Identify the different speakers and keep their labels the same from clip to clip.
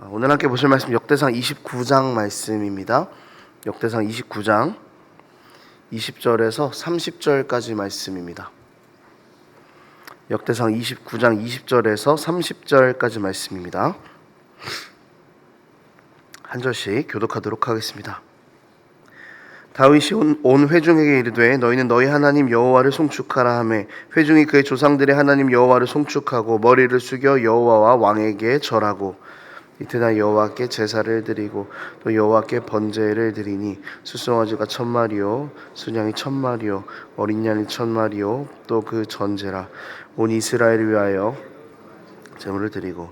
Speaker 1: 오늘 함께 보실 말씀 역대상 29장 말씀입니다. 역대상 29장 20절에서 30절까지 말씀입니다. 역대상 29장 20절에서 30절까지 말씀입니다. 한 절씩 교독하도록 하겠습니다. 다윗이 온 회중에게 이르되 너희는 너희 하나님 여호와를 송축하라 하매 회중이 그의 조상들의 하나님 여호와를 송축하고 머리를 숙여 여호와와 왕에게 절하고 이튿날 여호와께 제사를 드리고 또 여호와께 번제를 드리니 수송아지가 1000마리요 순양이 1000마리요 어린 양이 1000마리요 또 그 전제라 온 이스라엘을 위하여 제물을 드리고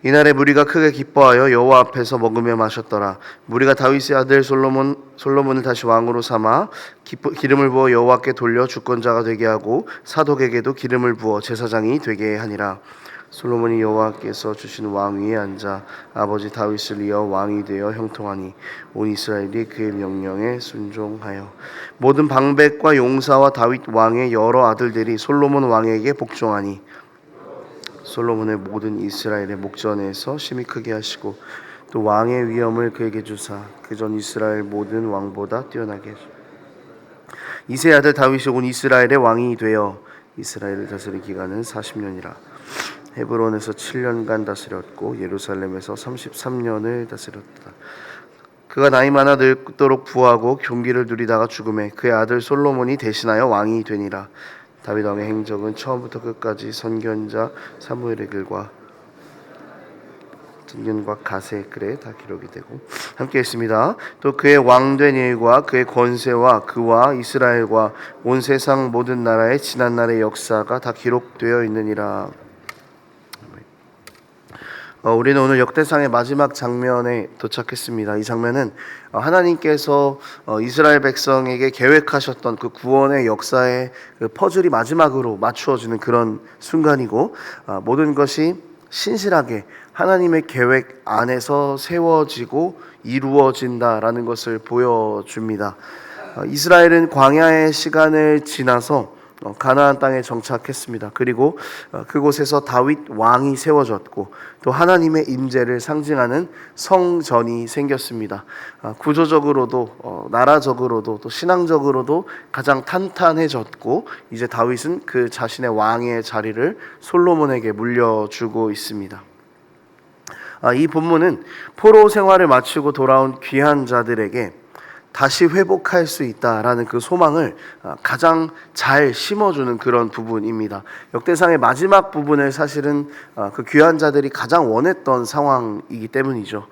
Speaker 1: 이날에 무리가 크게 기뻐하여 여호와 앞에서 먹으며 마셨더라. 무리가 다윗의 아들 솔로몬을 다시 왕으로 삼아 기름을 부어 여호와께 돌려 주권자가 되게 하고 사독에게도 기름을 부어 제사장이 되게 하니라. 솔로몬이 여호와께서 주신 왕 위에 앉아 아버지 다윗을 이어 왕이 되어 형통하니 온 이스라엘이 그의 명령에 순종하여 모든 방백과 용사와 다윗 왕의 여러 아들들이 솔로몬 왕에게 복종하니 솔로몬의 모든 이스라엘의 목전에서 심히 크게 하시고 또 왕의 위엄을 그에게 주사 그전 이스라엘 모든 왕보다 뛰어나게 하시고 이새의 아들 다윗이 온 이스라엘의 왕이 되어 이스라엘을 다스린 기간은 40년이라. 헤브론에서 7년간 다스렸고 예루살렘에서 33년을 다스렸다. 그가 나이 많아 늙도록 부하고 경기를 누리다가 죽음에 그의 아들 솔로몬이 대신하여 왕이 되니라. 다윗 왕의 행적은 처음부터 끝까지 선견자 사무엘의 글과箴견과 가세의 글에 다 기록이 되고 함께 했습니다. 또 그의 왕된 일과 그의 권세와 그와 이스라엘과 온 세상 모든 나라의 지난날의 역사가 다 기록되어 있느니라. 우리는 오늘 역대상의 마지막 장면에 도착했습니다. 이 장면은 하나님께서 이스라엘 백성에게 계획하셨던 그 구원의 역사의 그 퍼즐이 마지막으로 맞추어지는 그런 순간이고 모든 것이 신실하게 하나님의 계획 안에서 세워지고 이루어진다라는 것을 보여줍니다. 이스라엘은 광야의 시간을 지나서 가나안 땅에 정착했습니다. 그리고 그곳에서 다윗 왕이 세워졌고 또 하나님의 임재를 상징하는 성전이 생겼습니다. 구조적으로도 나라적으로도 또 신앙적으로도 가장 탄탄해졌고 이제 다윗은 그 자신의 왕의 자리를 솔로몬에게 물려주고 있습니다. 이 본문은 포로 생활을 마치고 돌아온 귀한 자들에게 다시 회복할 수 있다라는 그 소망을 가장 잘 심어주는 그런 부분입니다. 역대상의 마지막 부분을 사실은 그 귀한 자들이 가장 원했던 상황이기 때문이죠.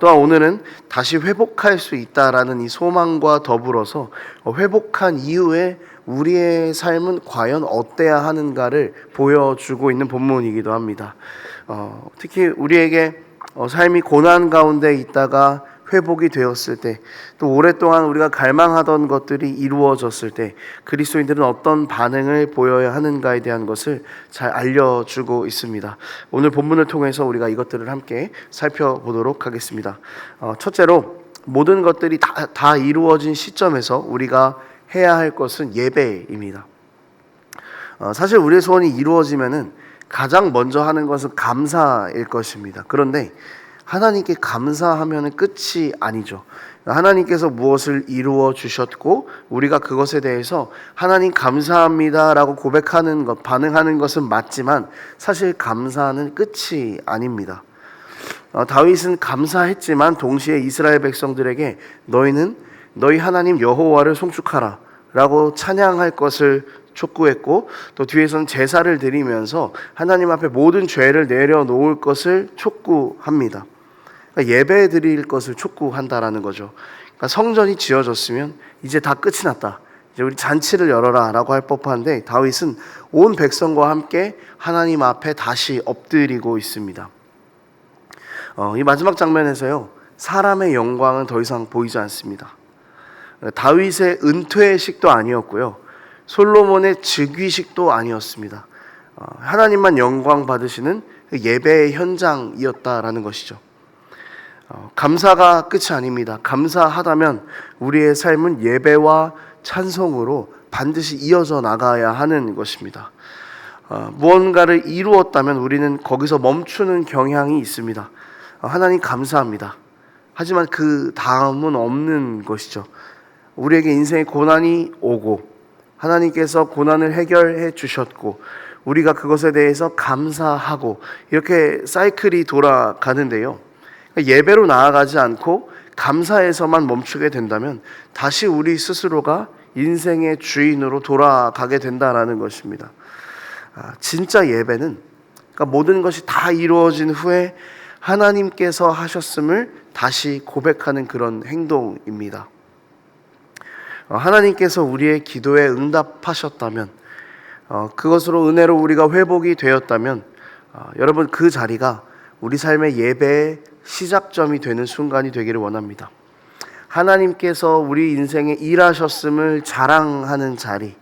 Speaker 1: 또한 오늘은 다시 회복할 수 있다라는 이 소망과 더불어서 회복한 이후에 우리의 삶은 과연 어때야 하는가를 보여주고 있는 본문이기도 합니다. 특히 우리에게 삶이 고난 가운데 있다가 회복이 되었을 때, 또 오랫동안 우리가 갈망하던 것들이 이루어졌을 때 그리스도인들은 어떤 반응을 보여야 하는가에 대한 것을 잘 알려주고 있습니다. 오늘 본문을 통해서 우리가 이것들을 함께 살펴보도록 하겠습니다. 첫째로 모든 것들이 다 이루어진 시점에서 우리가 해야 할 것은 예배입니다. 사실 우리의 소원이 이루어지면은 가장 먼저 하는 것은 감사일 것입니다. 그런데 하나님께 감사하면 끝이 아니죠. 하나님께서 무엇을 이루어 주셨고 우리가 그것에 대해서 하나님 감사합니다라고 고백하는 것, 반응하는 것은 맞지만 사실 감사는 끝이 아닙니다. 다윗은 감사했지만 동시에 이스라엘 백성들에게 너희는 너희 하나님 여호와를 송축하라 라고 찬양할 것을 촉구했고 또 뒤에서는 제사를 드리면서 하나님 앞에 모든 죄를 내려놓을 것을 촉구합니다. 그러니까 예배 드릴 것을 촉구한다라는 거죠. 그러니까 성전이 지어졌으면 이제 다 끝이 났다. 이제 우리 잔치를 열어라 라고 할 법한데 다윗은 온 백성과 함께 하나님 앞에 다시 엎드리고 있습니다. 이 마지막 장면에서요, 사람의 영광은 더 이상 보이지 않습니다. 다윗의 은퇴식도 아니었고요, 솔로몬의 즉위식도 아니었습니다. 하나님만 영광 받으시는 예배의 현장이었다라는 것이죠. 감사가 끝이 아닙니다. 감사하다면 우리의 삶은 예배와 찬송으로 반드시 이어져 나가야 하는 것입니다. 무언가를 이루었다면 우리는 거기서 멈추는 경향이 있습니다. 하나님 감사합니다. 하지만 그 다음은 없는 것이죠. 우리에게 인생의 고난이 오고 하나님께서 고난을 해결해 주셨고 우리가 그것에 대해서 감사하고 이렇게 사이클이 돌아가는데요. 예배로 나아가지 않고 감사에서만 멈추게 된다면 다시 우리 스스로가 인생의 주인으로 돌아가게 된다라는 것입니다. 진짜 예배는 그러니까 모든 것이 다 이루어진 후에 하나님께서 하셨음을 다시 고백하는 그런 행동입니다. 하나님께서 우리의 기도에 응답하셨다면 그것으로 은혜로 우리가 회복이 되었다면 여러분 그 자리가 우리 삶의 예배의 시작점이 되는 순간이 되기를 원합니다. 하나님께서 우리 인생에 일하셨음을 자랑하는 자리,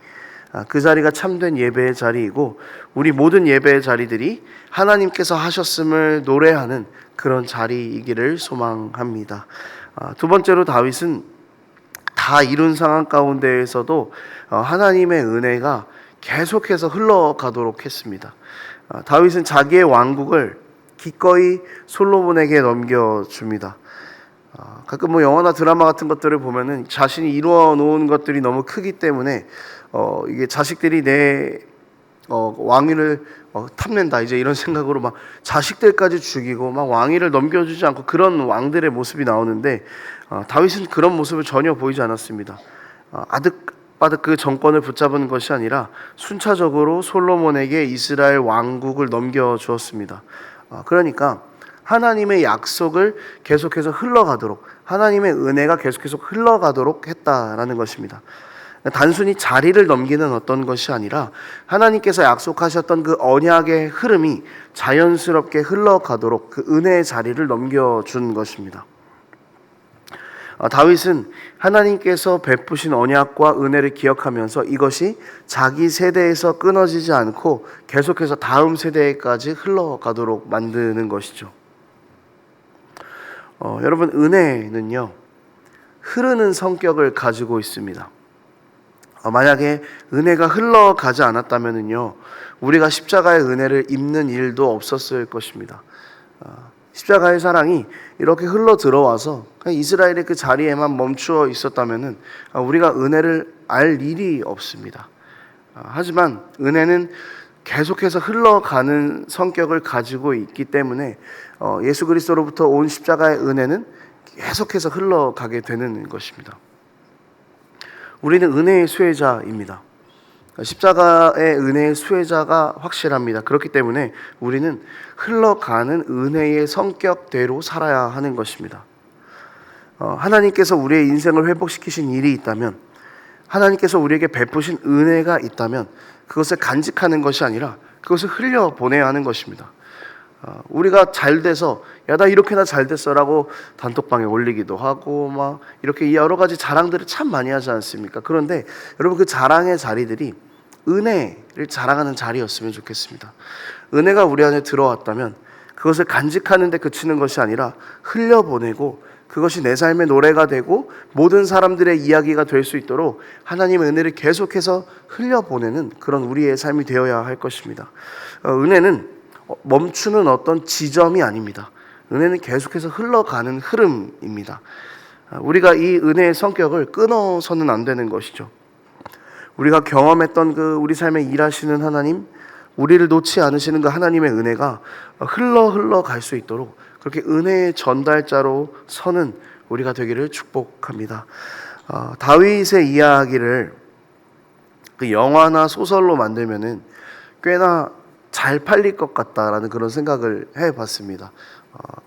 Speaker 1: 그 자리가 참된 예배의 자리이고 우리 모든 예배의 자리들이 하나님께서 하셨음을 노래하는 그런 자리이기를 소망합니다. 두 번째로 다윗은 다 이룬 상황 가운데에서도 하나님의 은혜가 계속해서 흘러가도록 했습니다. 다윗은 자기의 왕국을 기꺼이 솔로몬에게 넘겨줍니다. 가끔 뭐 영화나 드라마 같은 것들을 보면은 자신이 이루어 놓은 것들이 너무 크기 때문에 이게 자식들이 내 왕위를 탐낸다 이제 이런 생각으로 막 자식들까지 죽이고 막 왕위를 넘겨주지 않고 그런 왕들의 모습이 나오는데 다윗은 그런 모습을 전혀 보이지 않았습니다. 아득바득 그 정권을 붙잡은 것이 아니라 순차적으로 솔로몬에게 이스라엘 왕국을 넘겨주었습니다. 그러니까 하나님의 약속을 계속해서 흘러가도록 하나님의 은혜가 계속해서 흘러가도록 했다라는 것입니다. 단순히 자리를 넘기는 어떤 것이 아니라 하나님께서 약속하셨던 그 언약의 흐름이 자연스럽게 흘러가도록 그 은혜의 자리를 넘겨준 것입니다. 다윗은 하나님께서 베푸신 언약과 은혜를 기억하면서 이것이 자기 세대에서 끊어지지 않고 계속해서 다음 세대까지 흘러가도록 만드는 것이죠. 여러분 은혜는요 흐르는 성격을 가지고 있습니다. 만약에 은혜가 흘러가지 않았다면요 우리가 십자가의 은혜를 입는 일도 없었을 것입니다. 십자가의 사랑이 이렇게 흘러 들어와서 이스라엘의 그 자리에만 멈추어 있었다면은 우리가 은혜를 알 일이 없습니다. 하지만 은혜는 계속해서 흘러가는 성격을 가지고 있기 때문에 예수 그리스도로부터 온 십자가의 은혜는 계속해서 흘러가게 되는 것입니다. 우리는 은혜의 수혜자입니다. 십자가의 은혜의 수혜자가 확실합니다. 그렇기 때문에 우리는 흘러가는 은혜의 성격대로 살아야 하는 것입니다. 하나님께서 우리의 인생을 회복시키신 일이 있다면 하나님께서 우리에게 베푸신 은혜가 있다면 그것을 간직하는 것이 아니라 그것을 흘려보내야 하는 것입니다. 우리가 잘 돼서 야 나 이렇게나 잘 됐어라고 단톡방에 올리기도 하고 막 이렇게 여러 가지 자랑들을 참 많이 하지 않습니까? 그런데 여러분 그 자랑의 자리들이 은혜를 자랑하는 자리였으면 좋겠습니다. 은혜가 우리 안에 들어왔다면 그것을 간직하는 데 그치는 것이 아니라 흘려보내고 그것이 내 삶의 노래가 되고 모든 사람들의 이야기가 될 수 있도록 하나님의 은혜를 계속해서 흘려보내는 그런 우리의 삶이 되어야 할 것입니다. 은혜는 멈추는 어떤 지점이 아닙니다. 은혜는 계속해서 흘러가는 흐름입니다. 우리가 이 은혜의 성격을 끊어서는 안 되는 것이죠. 우리가 경험했던 그 우리 삶에 일하시는 하나님, 우리를 놓지 않으시는 그 하나님의 은혜가 흘러갈 수 있도록 그렇게 은혜의 전달자로 서는 우리가 되기를 축복합니다. 다윗의 이야기를 그 영화나 소설로 만들면은 꽤나 잘 팔릴 것 같다라는 그런 생각을 해봤습니다.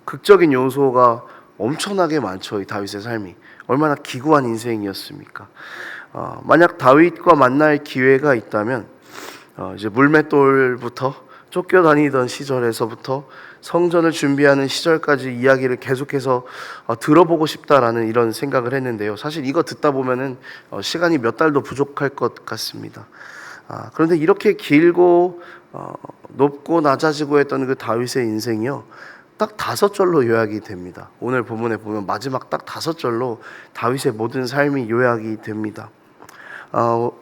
Speaker 1: 극적인 요소가 엄청나게 많죠. 이 다윗의 삶이 얼마나 기구한 인생이었습니까? 만약 다윗과 만날 기회가 있다면 이제 물맷돌부터 쫓겨다니던 시절에서부터 성전을 준비하는 시절까지 이야기를 계속해서 들어보고 싶다라는 이런 생각을 했는데요. 사실 이거 듣다 보면은 시간이 몇 달도 부족할 것 같습니다. 그런데 이렇게 길고 높고 낮아지고 했던 그 다윗의 인생이요 딱 5절로 요약이 됩니다. 오늘 본문에 보면 마지막 딱 5절로 다윗의 모든 삶이 요약이 됩니다.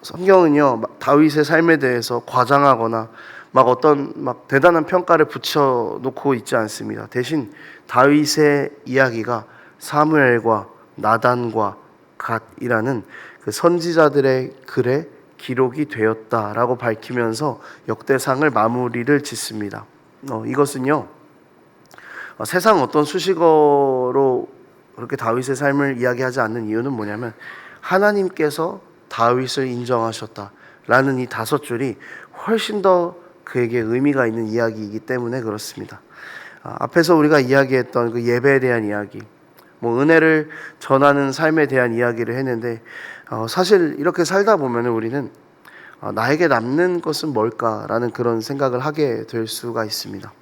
Speaker 1: 성경은요 다윗의 삶에 대해서 과장하거나 막 어떤 막 대단한 평가를 붙여놓고 있지 않습니다. 대신 다윗의 이야기가 사무엘과 나단과 갓이라는 그 선지자들의 글에 기록이 되었다라고 밝히면서 역대상을 마무리를 짓습니다. 이것은요, 세상 어떤 수식어로 그렇게 다윗의 삶을 이야기하지 않는 이유는 뭐냐면 하나님께서 다윗을 인정하셨다라는 이 5줄이 훨씬 더 그에게 의미가 있는 이야기이기 때문에 그렇습니다. 앞에서 우리가 이야기했던 그 예배에 대한 이야기, 뭐 은혜를 전하는 삶에 대한 이야기를 했는데 사실 이렇게 살다 보면 우리는 나에게 남는 것은 뭘까라는 그런 생각을 하게 될 수가 있습니다.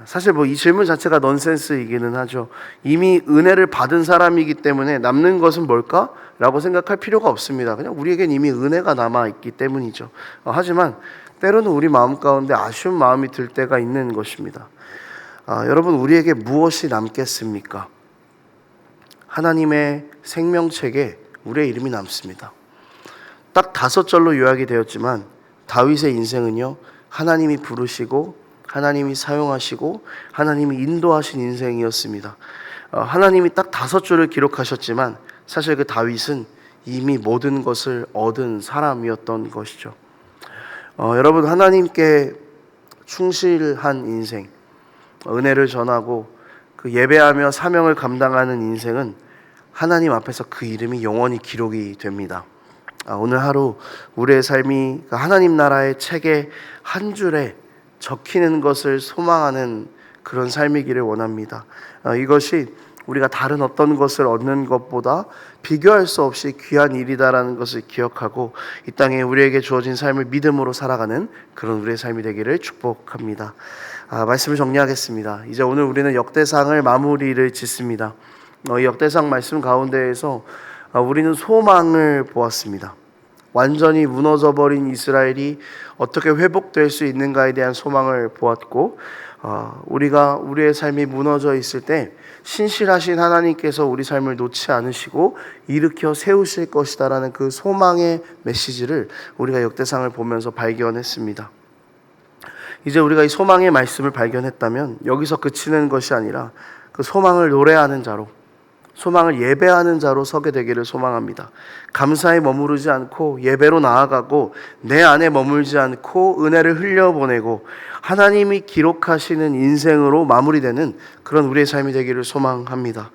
Speaker 1: 사실 뭐 이 질문 자체가 넌센스이기는 하죠. 이미 은혜를 받은 사람이기 때문에 남는 것은 뭘까? 라고 생각할 필요가 없습니다. 그냥 우리에겐 이미 은혜가 남아있기 때문이죠. 하지만 때로는 우리 마음 가운데 아쉬운 마음이 들 때가 있는 것입니다. 여러분, 우리에게 무엇이 남겠습니까? 하나님의 생명책에 우리의 이름이 남습니다. 딱 5절로 요약이 되었지만 다윗의 인생은요, 하나님이 부르시고 하나님이 사용하시고 하나님이 인도하신 인생이었습니다. 하나님이 딱 5줄을 기록하셨지만 사실 그 다윗은 이미 모든 것을 얻은 사람이었던 것이죠. 여러분, 하나님께 충실한 인생, 은혜를 전하고 그 예배하며 사명을 감당하는 인생은 하나님 앞에서 그 이름이 영원히 기록이 됩니다. 오늘 하루 우리의 삶이 하나님 나라의 책의 한 줄에 적히는 것을 소망하는 그런 삶이기를 원합니다. 이것이 우리가 다른 어떤 것을 얻는 것보다 비교할 수 없이 귀한 일이다라는 것을 기억하고 이 땅에 우리에게 주어진 삶을 믿음으로 살아가는 그런 우리의 삶이 되기를 축복합니다. 말씀을 정리하겠습니다. 이제 오늘 우리는 역대상을 마무리를 짓습니다. 이 역대상 말씀 가운데에서 우리는 소망을 보았습니다. 완전히 무너져버린 이스라엘이 어떻게 회복될 수 있는가에 대한 소망을 보았고, 우리가 우리의 삶이 무너져 있을 때 신실하신 하나님께서 우리 삶을 놓지 않으시고 일으켜 세우실 것이다라는 그 소망의 메시지를 우리가 역대상을 보면서 발견했습니다. 이제 우리가 이 소망의 말씀을 발견했다면 여기서 그치는 것이 아니라 그 소망을 노래하는 자로, 소망을 예배하는 자로 서게 되기를 소망합니다. 감사에 머무르지 않고 예배로 나아가고 내 안에 머물지 않고 은혜를 흘려보내고 하나님이 기록하시는 인생으로 마무리되는 그런 우리의 삶이 되기를 소망합니다.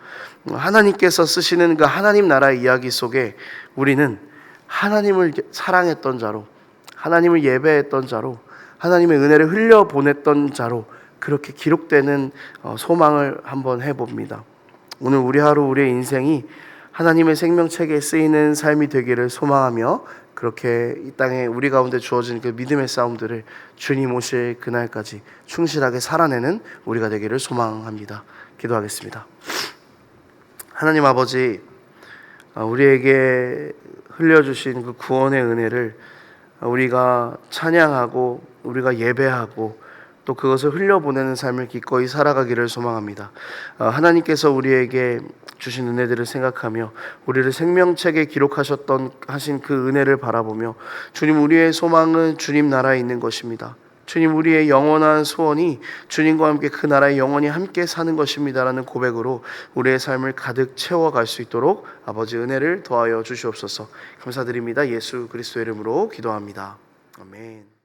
Speaker 1: 하나님께서 쓰시는 그 하나님 나라의 이야기 속에 우리는 하나님을 사랑했던 자로, 하나님을 예배했던 자로, 하나님의 은혜를 흘려보냈던 자로 그렇게 기록되는 소망을 한번 해봅니다. 오늘 우리 하루 우리의 인생이 하나님의 생명책에 쓰이는 삶이 되기를 소망하며 그렇게 이 땅에 우리 가운데 주어진 그 믿음의 싸움들을 주님 오실 그날까지 충실하게 살아내는 우리가 되기를 소망합니다. 기도하겠습니다. 하나님 아버지, 우리에게 흘려주신 그 구원의 은혜를 우리가 찬양하고 우리가 예배하고 또 그것을 흘려보내는 삶을 기꺼이 살아가기를 소망합니다. 하나님께서 우리에게 주신 은혜들을 생각하며 우리를 생명책에 하신 그 은혜를 바라보며 주님, 우리의 소망은 주님 나라에 있는 것입니다. 주님, 우리의 영원한 소원이 주님과 함께 그 나라에 영원히 함께 사는 것입니다라는 고백으로 우리의 삶을 가득 채워갈 수 있도록 아버지 은혜를 더하여 주시옵소서. 감사드립니다. 예수 그리스도의 이름으로 기도합니다. 아멘.